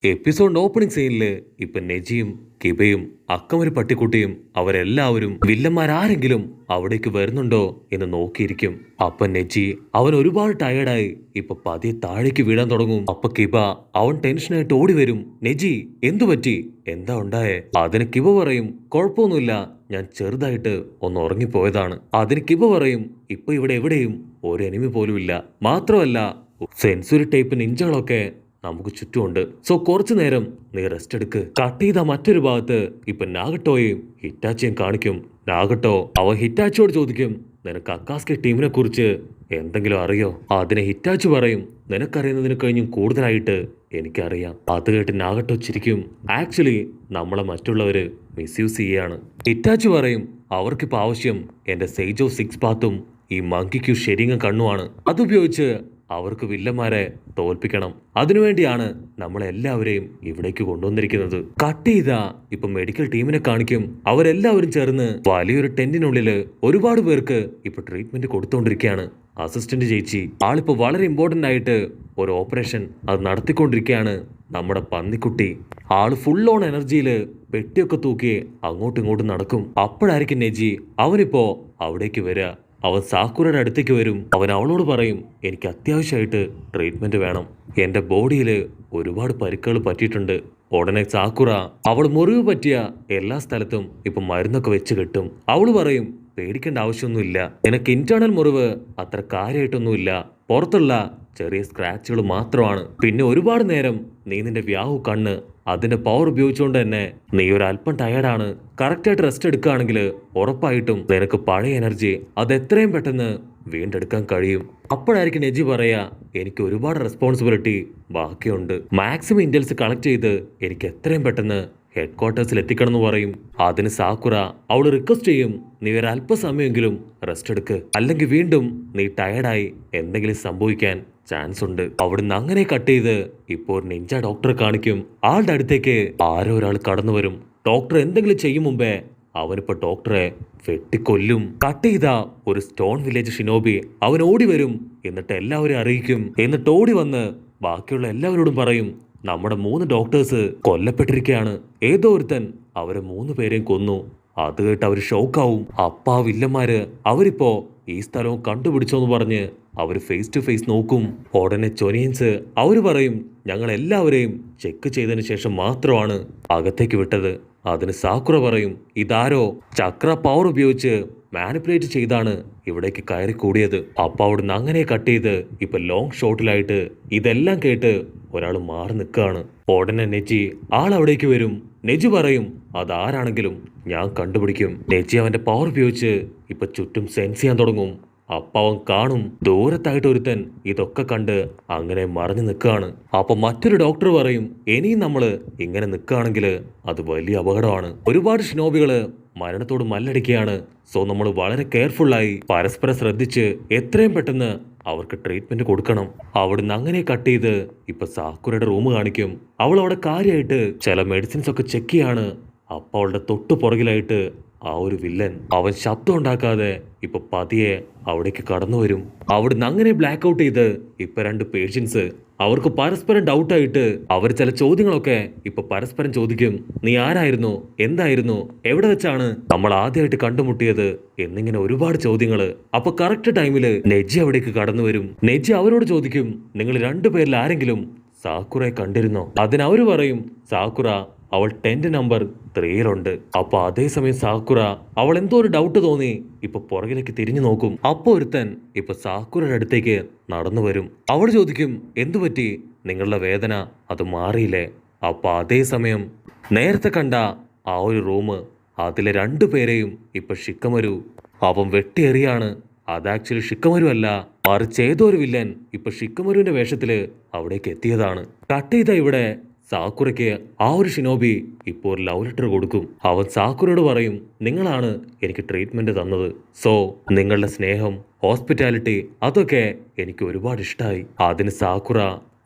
Episode opening സീനില് ഇപ്പൊ നെജിയും കിബയും അക്കമൊരു പട്ടിക്കുട്ടിയും അവരെല്ലാവരും വില്ലന്മാരാരെങ്കിലും അവിടേക്ക് വരുന്നുണ്ടോ എന്ന് നോക്കിയിരിക്കും. അപ്പൊ നെജി അവൻ ഒരുപാട് ടയേർഡായി ഇപ്പൊ പതിയെ താഴേക്ക് വീഴാൻ തുടങ്ങും. അപ്പൊ കിബ അവൻ ടെൻഷനായിട്ട് ഓടി വരും. നെജി എന്തു പറ്റി, എന്താ ഉണ്ടായേ? അതിന് കിബ പറയും കുഴപ്പമൊന്നുമില്ല, ഞാൻ ചെറുതായിട്ട് ഒന്ന് ഉറങ്ങിപ്പോയതാണ്. അതിന് കിബ പറയും ഇപ്പൊ ഇവിടെ എവിടെയും ഒരു എനിമി പോലും ഇല്ല, മാത്രമല്ല സെൻസുറി ടൈപ്പ് നിഞ്ചകളൊക്കെ നമുക്ക് ചുറ്റുമുണ്ട്. സോ കുറച്ചു നേരം നീ റെസ്റ്റ് എടുക്ക്. കട്ട് ചെയ്ത മറ്റൊരു ഭാഗത്ത് ഇപ്പൊ നാഗട്ടോയും ഹിറ്റാച്ചിയും കാണിക്കും. നാഗട്ടോ അവൻ ഹിറ്റാച്ചിയോട് ചോദിക്കും, നിനക്ക് അക്കാസ്കി ടീമിനെ കുറിച്ച് എന്തെങ്കിലും അറിയോ? അതിനെ ഹിറ്റാച്ചി പറയും, നിനക്കറിയുന്നതിന് കഴിഞ്ഞും കൂടുതലായിട്ട് എനിക്കറിയാം. അത് കേട്ട് നാഗട്ടോ ചിരിക്കും. ആക്ച്വലി നമ്മളെ മറ്റുള്ളവര് മിസ്യൂസ് ചെയ്യാണ്. ഹിറ്റാച്ചി പറയും, അവർക്കിപ്പോ ആവശ്യം എന്റെ സെയ്ജോ സിക്സ് പാത്തും ഈ മങ്കിക്കു ഷെരിങ്ങ കണ്ണുമാണ്. അതുപയോഗിച്ച് അവർക്ക് വില്ലന്മാരെ തോൽപ്പിക്കണം. അതിനുവേണ്ടിയാണ് നമ്മളെല്ലാവരെയും ഇവിടേക്ക് കൊണ്ടുവന്നിരിക്കുന്നത്. കട്ട് ചെയ്താ ഇപ്പൊ മെഡിക്കൽ ടീമിനെ കാണിക്കും. അവരെല്ലാവരും ചേർന്ന് വലിയൊരു ടെന്റിനുള്ളില് ഒരുപാട് പേർക്ക് ഇപ്പൊ ട്രീറ്റ്മെന്റ് കൊടുത്തോണ്ടിരിക്കുകയാണ്. അസിസ്റ്റന്റ് ചേച്ചി ആളിപ്പോ വളരെ ഇമ്പോർട്ടന്റ് ആയിട്ട് ഒരു ഓപ്പറേഷൻ അത് നടത്തിക്കൊണ്ടിരിക്കുകയാണ്. നമ്മുടെ പന്നിക്കുട്ടി ആള് ഫുൾ ഓൺ എനർജിയില് പെട്ടിയൊക്കെ തൂക്കി അങ്ങോട്ടും ഇങ്ങോട്ടും നടക്കും. അപ്പോഴായിരിക്കും നെജി അവനിപ്പോ അവിടേക്ക് വരിക. അവൻ സാക്കുറയുടെ അടുത്തേക്ക് വരും. അവൻ അവളോട് പറയും, എനിക്ക് അത്യാവശ്യമായിട്ട് ട്രീറ്റ്മെന്റ് വേണം, എന്റെ ബോഡിയിൽ ഒരുപാട് പരിക്കുകൾ പറ്റിയിട്ടുണ്ട്. ഉടനെ സാക്കുറ അവൾ മുറിവ് പറ്റിയ എല്ലാ സ്ഥലത്തും ഇപ്പൊ മരുന്നൊക്കെ വെച്ച് കിട്ടും. അവള് പറയും, പേടിക്കേണ്ട ആവശ്യമൊന്നുമില്ല, നിനക്ക് ഇന്റേണൽ മുറിവ് അത്ര കാര്യമായിട്ടൊന്നുമില്ല, പുറത്തുള്ള ചെറിയ സ്ക്രാച്ചുകൾ മാത്രമാണ്. പിന്നെ ഒരുപാട് നേരം നീ നിന്റെ വ്യാഹു കണ്ണ് അതിന്റെ പവർ ഉപയോഗിച്ചുകൊണ്ട് തന്നെ നീ ഒരു അല്പം ടയർഡാണ്. കറക്റ്റായിട്ട് റെസ്റ്റ് എടുക്കുകയാണെങ്കിൽ ഉറപ്പായിട്ടും നിനക്ക് പഴയ എനർജി അത് എത്രയും പെട്ടെന്ന് വീണ്ടെടുക്കാൻ കഴിയും. അപ്പോഴായിരിക്കും നെജി പറയാ, എനിക്ക് ഒരുപാട് റെസ്പോൺസിബിലിറ്റി ബാക്കിയുണ്ട്, മാക്സിമം ഇന്റൽസ് കളക്ട് ചെയ്ത് എനിക്ക് എത്രയും പെട്ടെന്ന് ഹെഡ് ക്വാർട്ടേഴ്സിൽ എത്തിക്കണം എന്ന് പറയും. അതിന് സാക്കുറ അവൾ റിക്വസ്റ്റ് ചെയ്യും, നീ ഒരു അല്പസമയമെങ്കിലും റെസ്റ്റ് എടുക്ക്, അല്ലെങ്കിൽ വീണ്ടും നീ ടയർഡായി എന്തെങ്കിലും സംഭവിക്കാൻ ചാൻസ് ഉണ്ട്. അവിടുന്ന് അങ്ങനെ കട്ട് ചെയ്ത് ഇപ്പോൾ നിഞ്ച ഡോക്ടറെ കാണിക്കും. ആളുടെ അടുത്തേക്ക് ആരോ ഒരാൾ കടന്നു വരും. ഡോക്ടർ എന്തെങ്കിലും ചെയ്യും മുമ്പേ അവനിപ്പോ ഡോക്ടറെ വെട്ടിക്കൊല്ലും. കട്ട് ചെയ്ത ഒരു സ്റ്റോൺ വില്ലേജ് ഷിനോബി അവൻ ഓടി വരും. എന്നിട്ട് എല്ലാവരെയും അറിയിക്കും. എന്നിട്ട് ഓടി വന്ന് ബാക്കിയുള്ള എല്ലാവരോടും പറയും, നമ്മുടെ 3 ഡോക്ടേഴ്സ് കൊല്ലപ്പെട്ടിരിക്കുകയാണ്. ഏതോ ഒരുത്തൻ അവരെ 3 പേരെയും കൊന്നു. അത് കേട്ട് അവര് ഷോക്കാവും. അപ്പാ വില്ലന്മാര് അവരിപ്പോ ഈ സ്ഥലവും കണ്ടുപിടിച്ചോന്ന് പറഞ്ഞ് അവര് ഫേസ് ടു ഫേസ് നോക്കും. ഉടനെ ചൊനിയൻസ് അവര് പറയും, ഞങ്ങൾ എല്ലാവരെയും ചെക്ക് ചെയ്തതിന് ശേഷം മാത്രമാണ് അകത്തേക്ക് വിട്ടത്. അതിന് സാക്കുറ പറയും, ഇതാരോ ചക്ര പവർ ഉപയോഗിച്ച് മാനിപ്പുലേറ്റ് ചെയ്താണ് ഇവിടേക്ക് കയറി കൂടിയത്. അപ്പൊ അവിടുന്ന് അങ്ങനെ കട്ട് ചെയ്ത് ഇപ്പൊ ലോങ് ഷോട്ടിലായിട്ട് ഇതെല്ലാം കേട്ട് ഒരാൾ മാറി നിൽക്കുകയാണ്. ഉടനെ നെജി ആളവിടേക്ക് വരും. നെജി പറയും, അതാരാണെങ്കിലും ഞാൻ കണ്ടുപിടിക്കും. നെജി അവന്റെ പവർ ഉപയോഗിച്ച് ഇപ്പൊ ചുറ്റും സെൻസ് ചെയ്യാൻ തുടങ്ങും. അപ്പൊ അവൻ കാണും ദൂരത്തായിട്ട് ഒരുത്തൻ ഇതൊക്കെ കണ്ട് അങ്ങനെ മറിഞ്ഞു നിൽക്കുകയാണ്. അപ്പൊ മറ്റൊരു ഡോക്ടർ പറയും, ഇനിയും നമ്മള് ഇങ്ങനെ നിൽക്കുകയാണെങ്കിൽ അത് വലിയ അപകടമാണ്. ഒരുപാട് ഷിനോബികള് മരണത്തോട് മല്ലടിക്കുകയാണ്. സോ നമ്മൾ വളരെ കെയർഫുള്ളായി പരസ്പരം ശ്രദ്ധിച്ച് എത്രയും പെട്ടെന്ന് അവർക്ക് ട്രീറ്റ്മെന്റ് കൊടുക്കണം. അവിടുന്ന് അങ്ങനെ കട്ട് ചെയ്ത് ഇപ്പൊ സാക്കുറയുടെ റൂം കാണിക്കും. അവൾ അവിടെ കാര്യമായിട്ട് ചില മെഡിസിൻസ് ഒക്കെ ചെക്ക് ചെയ്യാണ്. അപ്പൊ അവളുടെ തൊട്ടു പുറകിലായിട്ട് ആ ഒരു വില്ലൻ അവൻ ശബ്ദം ഉണ്ടാക്കാതെ ഇപ്പൊ പതിയെ അവിടേക്ക് കടന്നു വരും. അവിടുന്ന് അങ്ങനെ ബ്ലാക്ക് ഔട്ട് ചെയ്ത് ഇപ്പൊ 2 പേഷ്യൻസ് അവർക്ക് പരസ്പരം ഡൗട്ടായിട്ട് അവർ ചില ചോദ്യങ്ങളൊക്കെ ഇപ്പൊ പരസ്പരം ചോദിക്കും. നീ ആരായിരുന്നു, എന്തായിരുന്നു, എവിടെ വെച്ചാണ് നമ്മൾ ആദ്യമായിട്ട് കണ്ടുമുട്ടിയത് എന്നിങ്ങനെ ഒരുപാട് ചോദ്യങ്ങള്. അപ്പൊ കറക്റ്റ് ടൈമില് നെജി അവിടേക്ക് കടന്നു വരും. നെജി അവരോട് ചോദിക്കും, നിങ്ങൾ 2 പേരിൽ ആരെങ്കിലും സാക്കുറയെ കണ്ടിരുന്നോ? അതിനവര് പറയും, സാക്കുറ അവൾ ടെന്റ് നമ്പർ 3 അപ്പൊ അതേസമയം സാക്കുറ അവൾ എന്തോ ഒരു ഡൗട്ട് തോന്നി ഇപ്പൊ പുറകിലേക്ക് തിരിഞ്ഞു നോക്കും. അപ്പൊ ഒരുത്തൻ ഇപ്പൊ സാക്കുറയുടെ അടുത്തേക്ക് നടന്നു വരും. അവൾ ചോദിക്കും, എന്തു പറ്റി, നിങ്ങളുടെ വേദന അത് മാറിയില്ലേ? അപ്പൊ അതേസമയം നേരത്തെ കണ്ട ആ ഒരു റൂം അതിലെ 2 പേരെയും ഇപ്പൊ ഷിക്കമരു അവൻ വെട്ടിയെറിയാണ്. അത് ആക്ച്വലി ഷിക്കമരു അല്ല, മറിച്ച് ഏതോ ഒരു വില്ലൻ ഇപ്പൊ ഷിക്കമരുവിന്റെ വേഷത്തില് അവിടേക്ക് എത്തിയതാണ്. കട്ട് ചെയ്ത ഇവിടെ സാക്കുറയ്ക്ക് ആ ഒരു ഷിനോബി ഇപ്പോൾ ഒരു ലവ് ലെറ്റർ കൊടുക്കും. അവൻ സാക്കുറയോട് പറയും, നിങ്ങളാണ് എനിക്ക് ട്രീറ്റ്മെന്റ് തന്നത്. സോ നിങ്ങളുടെ സ്നേഹം, ഹോസ്പിറ്റാലിറ്റി അതൊക്കെ എനിക്ക് ഒരുപാട് ഇഷ്ടമായി. അതിന് സാക്കുറ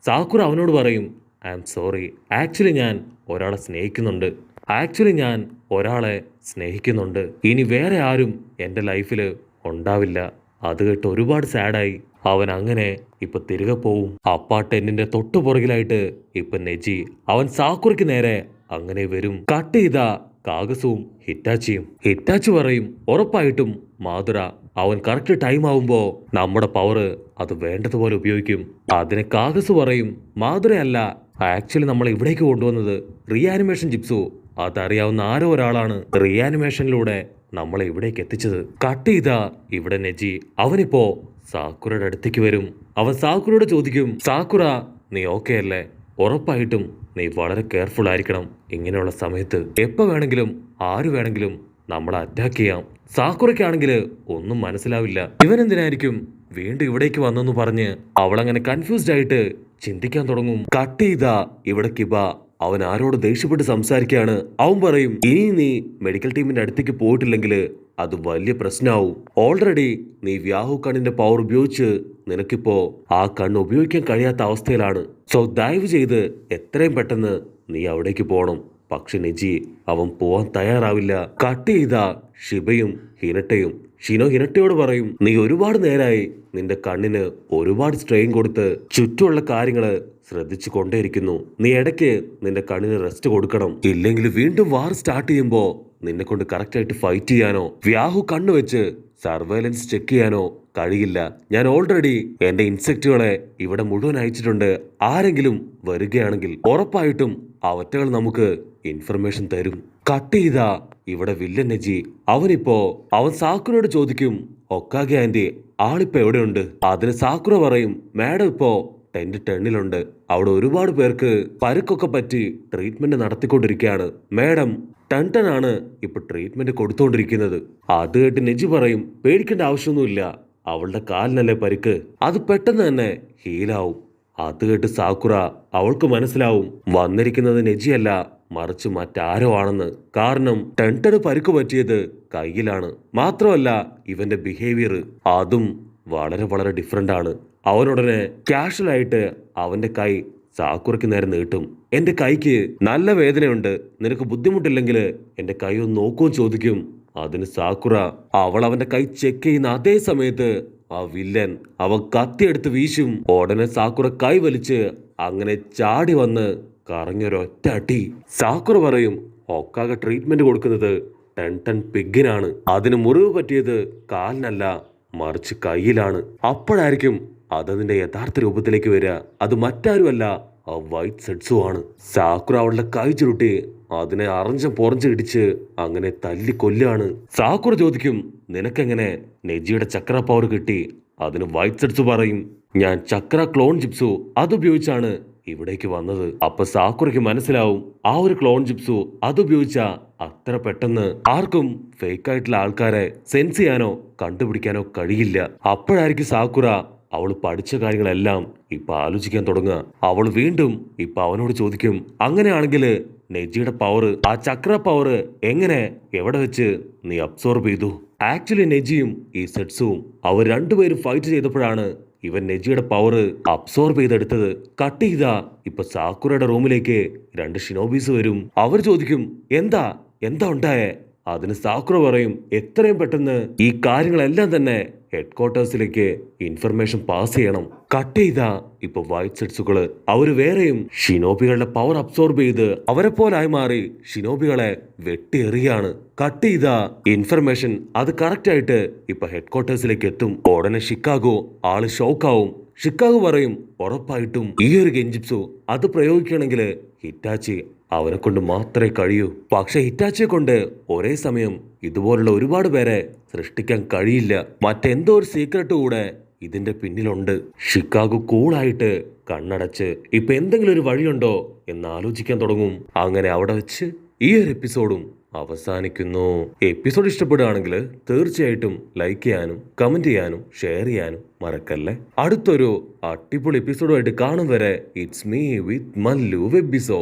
അവനോട് പറയും, ഐ ആം സോറി, ആക്ച്വലി ഞാൻ ഒരാളെ സ്നേഹിക്കുന്നുണ്ട്. ഇനി വേറെ ആരും എൻ്റെ ലൈഫിൽ ഉണ്ടാവില്ല. അത് കേട്ട് ഒരുപാട് സാഡായി അവൻ അങ്ങനെ ഇപ്പൊ തിരികെ പോവും. അപ്പാ ടെന്നിന്റെ തൊട്ടു പുറകിലായിട്ട് ഇപ്പൊ നെജി അവൻ സാക്കുറയ്ക്ക് നേരെ അങ്ങനെ വരും. കട്ട് ചെയ്ത കാഗസവും ഹിറ്റാച്ചി പറയും ഉറപ്പായിട്ടും മാതുര അവൻ കറക്റ്റ് ടൈം ആവുമ്പോ നമ്മുടെ പവർ അത് വേണ്ടതുപോലെ ഉപയോഗിക്കും. അതിനെ കാഗസ് പറയും മാതുരയല്ല, ആക്ച്വലി നമ്മൾ ഇവിടേക്ക് കൊണ്ടുവന്നത് റീആനിമേഷൻ ജിപ്സു, അതറിയാവുന്ന ആരോ ഒരാളാണ് റീആനിമേഷനിലൂടെ നമ്മളെ ഇവിടേക്ക് എത്തിച്ചത്. കട്ട് ചെയ്ത ഇവിടെ നെജി അവനിപ്പോ സാക്കുറയുടെ അടുത്തേക്ക് വരും. അവൻ സാക്കുറയോട് ചോദിക്കും, സാക്കുറ നീ ഓക്കെ അല്ലേ? ഉറപ്പായിട്ടും നീ വളരെ കെയർഫുൾ ആയിരിക്കണം. ഇങ്ങനെയുള്ള സമയത്ത് എപ്പോ വേണമെങ്കിലും ആര് വേണമെങ്കിലും നമ്മളെ അറ്റാക്ക് ചെയ്യാം. സാക്കുറയ്ക്കാണെങ്കിൽ ഒന്നും മനസ്സിലാവില്ല. ഇവനെന്തിനായിരിക്കും വീണ്ടും ഇവിടേക്ക് വന്നെന്ന് പറഞ്ഞ് അവളങ്ങനെ കൺഫ്യൂസ്ഡ് ആയിട്ട് ചിന്തിക്കാൻ തുടങ്ങും. കട്ട് ചെയ്ത ഇവിടെ കിബ അവൻ ആരോട് ദേഷ്യപ്പെട്ട് സംസാരിക്കുകയാണ്. അവൻ പറയും, ഇനി നീ മെഡിക്കൽ ടീമിന്റെ അടുത്തേക്ക് പോയിട്ടില്ലെങ്കിൽ അത് വലിയ പ്രശ്നമാവും. ഓൾറെഡി നീ വ്യാഹു കണ്ണിന്റെ പവർ ഉപയോഗിച്ച് നിനക്കിപ്പോ ആ കണ്ണ് ഉപയോഗിക്കാൻ കഴിയാത്ത അവസ്ഥയിലാണ്. സോ ദയവ് ചെയ്ത് എത്രയും പെട്ടെന്ന് നീ അവിടേക്ക് പോകണം. പക്ഷെ നെജി അവൻ പോവാൻ തയ്യാറാവില്ല. കട്ട് ചെയ്ത ഷിബയും ഹിനട്ടയും ഹിനട്ടയോട് പറയും, നീ ഒരുപാട് നേരായി നിന്റെ കണ്ണിന് ഒരുപാട് സ്ട്രെയിൻ കൊടുത്ത് ചുറ്റുമുള്ള കാര്യങ്ങള് ശ്രദ്ധിച്ചു കൊണ്ടേയിരിക്കുന്നു. നീ ഇടയ്ക്ക് നിന്റെ കണ്ണിന് റെസ്റ്റ് കൊടുക്കണം. ഇല്ലെങ്കിൽ വീണ്ടും വാർ സ്റ്റാർട്ട് ചെയ്യുമ്പോ നിന്നെ കൊണ്ട് കറക്റ്റ് ആയിട്ട് ഫൈറ്റ് ചെയ്യാനോ വ്യാഹു കണ്ണു വെച്ച് സർവൈലൻസ് ചെക്ക് ചെയ്യാനോ കഴിയില്ല. ഞാൻ ഓൾറെഡി എന്റെ ഇൻസെക്റ്റുകളെ ഇവിടെ മുഴുവൻ അയച്ചിട്ടുണ്ട്. ആരെങ്കിലും വരികയാണെങ്കിൽ ഉറപ്പായിട്ടും അവറ്റകൾ നമുക്ക് ഇൻഫർമേഷൻ തരും. കട്ട് ചെയ്ത ഇവിടെ വില്ലൻ നെജി അവൻ സാക്കുറയോട് ചോദിക്കും, ഒക്കാഗെ ആന്റി ആളിപ്പോ എവിടെയുണ്ട്? അതിന് സാക്കുറ പറയും, മാഡം ഇപ്പോ ടെന്നിലുണ്ട്. അവിടെ ഒരുപാട് പേർക്ക് പരുക്കൊക്കെ പറ്റി ട്രീറ്റ്മെന്റ് നടത്തിക്കൊണ്ടിരിക്കുകയാണ്. മാഡം ടൺ ഇപ്പൊ ട്രീറ്റ്മെന്റ് കൊടുത്തോണ്ടിരിക്കുന്നത്. അത് കേട്ട് നെജി പറയും, പേടിക്കേണ്ട ആവശ്യമൊന്നുമില്ല, അവളുടെ കാലിനല്ലേ പരിക്ക്, അത് പെട്ടെന്ന് തന്നെ ഹീലാവും. അത് കേട്ട് സാക്കുറ അവൾക്ക് മനസ്സിലാവും വന്നിരിക്കുന്നത് നെജിയല്ല, മറിച്ച് മറ്റാരോ ആണെന്ന്. കാരണം ടെൻട്ടന് പരിക്ക് പറ്റിയത് കയ്യിലാണ്. മാത്രമല്ല ഇവന്റെ ബിഹേവിയർ അതും വളരെ വളരെ ഡിഫറെന്റ് ആണ്. അവനുടനെ കാഷ്വൽ ആയിട്ട് അവന്റെ കൈ സാക്കുറയ്ക്ക് നേരെ നീട്ടും. എന്റെ കൈക്ക് നല്ല വേദനയുണ്ട്, നിനക്ക് ബുദ്ധിമുട്ടില്ലെങ്കിൽ എന്റെ കൈ ഒന്ന് നോക്കുമെന്ന് ചോദിക്കും. അതിന് സാക്കുറ അവന്റെ കൈ ചെക്ക് ചെയ്യുന്ന അതേ സമയത്ത് ആ വില്ലൻ അവൻ കത്തിയെടുത്ത് വീശും. ഉടനെ സാക്കുറ കൈ വലിച്ച് അങ്ങനെ ചാടി വന്ന് കറങ്ങിയൊരൊറ്റ അടി. സാക്കുറ പറയും, ഒക്കാകെ ട്രീറ്റ്മെന്റ് കൊടുക്കുന്നത് ടെൻ പിഗിനാണ്. അതിന് മുറിവ് പറ്റിയത് കാലിനല്ല, മറിച്ച് കയ്യിലാണ്. അപ്പോഴായിരിക്കും അതതിന്റെ യഥാർത്ഥ രൂപത്തിലേക്ക് വരിക. അത് മറ്റാരുമല്ല, ആ വൈറ്റ് സെഡ്സു ആണ്. സാക്കുറ അവളുടെ കൈ ചുരുട്ടി അതിനെ പൊറഞ്ച് ഇടിച്ച് അങ്ങനെ തല്ലി കൊല്ലാണ്. സാക്കുറ ചോദിക്കും, നിനക്കെങ്ങനെ നെജിയുടെ ചക്ര പവർ കിട്ടി? അതിന് വൈറ്റ് സെഡ്സു പറയും, ഞാൻ ചക്ര ക്ലോൺ ജിപ്സു അതുപയോഗിച്ചാണ് ഇവിടേക്ക് വന്നത്. അപ്പൊ സാക്കുറയ്ക്ക് മനസ്സിലാവും ആ ഒരു ക്ലോൺ ജിപ്സു അതുപയോഗിച്ച അത്ര പെട്ടെന്ന് ആർക്കും ഫേക്ക് ആയിട്ടുള്ള ആൾക്കാരെ സെൻസ് ചെയ്യാനോ കണ്ടുപിടിക്കാനോ കഴിയില്ല. അപ്പോഴായിരിക്കും സാക്കുറ അവൾ പഠിച്ച കാര്യങ്ങളെല്ലാം ഇപ്പൊ ആലോചിക്കാൻ തുടങ്ങുക. അവൾ വീണ്ടും ഇപ്പൊ അവനോട് ചോദിക്കും, അങ്ങനെയാണെങ്കിൽ നെജിയുടെ പവർ, ആ ചക്ര പവർ എങ്ങനെ എവിടെ വെച്ച് നീ അബ്സോർബ് ചെയ്തു? ആക്ച്വലി നെജിയും ഈ സെഡ്സും അവർ രണ്ടുപേരും ഫൈറ്റ് ചെയ്തപ്പോഴാണ് ഇവൻ നെജിയുടെ പവർ അബ്സോർബ് ചെയ്തെടുത്തത്. കട്ട് ചെയ്ത ഇപ്പൊ സാക്കുറയുടെ റൂമിലേക്ക് 2 ഷിനോബീസ് വരും. അവർ ചോദിക്കും, എന്താ ഉണ്ടായേ? അതിന് സാക്കുറ പറയും, എത്രയും പെട്ടെന്ന് ഈ കാര്യങ്ങളെല്ലാം തന്നെ ഹെഡ് ക്വാർട്ടേഴ്സിലേക്ക് ഇൻഫർമേഷൻ പാസ് ചെയ്യണം. കട്ട് ചെയ്ത ഇപ്പൊ വൈറ്റ് സെഡ്സുകള് അവര് വേറെയും ഷിനോബികളുടെ പവർ അബ്സോർബ് ചെയ്ത് അവരെ പോലായി മാറി ഷിനോബികളെ വെട്ടിയെറിയാണ്. കട്ട് ചെയ്ത ഇൻഫർമേഷൻ അത് കറക്റ്റ് ആയിട്ട് ഇപ്പൊ ഹെഡ് ക്വാർട്ടേഴ്സിലേക്ക് എത്തും. ഉടനെ ഷിക്കാഗോ ആള് ഷോക്കാവും. ഷിക്കാഗോ പറയും, ഉറപ്പായിട്ടും ഈ ഒരു ഗെൻജിപ്സു അത് പ്രയോഗിക്കണമെങ്കിൽ ഹിറ്റാച്ചി അവനെ കൊണ്ട് മാത്രമേ കഴിയൂ. പക്ഷെ ഹിറ്റാച്ചിയെ കൊണ്ട് ഒരേ സമയം ഇതുപോലുള്ള ഒരുപാട് പേരെ സൃഷ്ടിക്കാൻ കഴിയില്ല. മറ്റെന്തോ ഒരു സീക്രട്ട് കൂടെ ഇതിന്റെ പിന്നിലുണ്ട്. ഷിക്കാഗോ കൂളായിട്ട് കണ്ണടച്ച് ഇപ്പൊ എന്തെങ്കിലും ഒരു വഴിയുണ്ടോ എന്ന് ആലോചിക്കാൻ തുടങ്ങും. അങ്ങനെ അവിടെ വെച്ച് ഈ ഒരു എപ്പിസോഡും അവസാനിക്കുന്നു. എപ്പിസോഡ് ഇഷ്ടപ്പെടുകയാണെങ്കിൽ തീർച്ചയായിട്ടും ലൈക്ക് ചെയ്യാനും കമന്റ് ചെയ്യാനും ഷെയർ ചെയ്യാനും മറക്കല്ലേ. അടുത്തൊരു അടിപൊളി എപ്പിസോഡുമായിട്ട് കാണും വരെ ഇറ്റ്സ് മീ വിത്ത് മല്ലു വെബിസോ.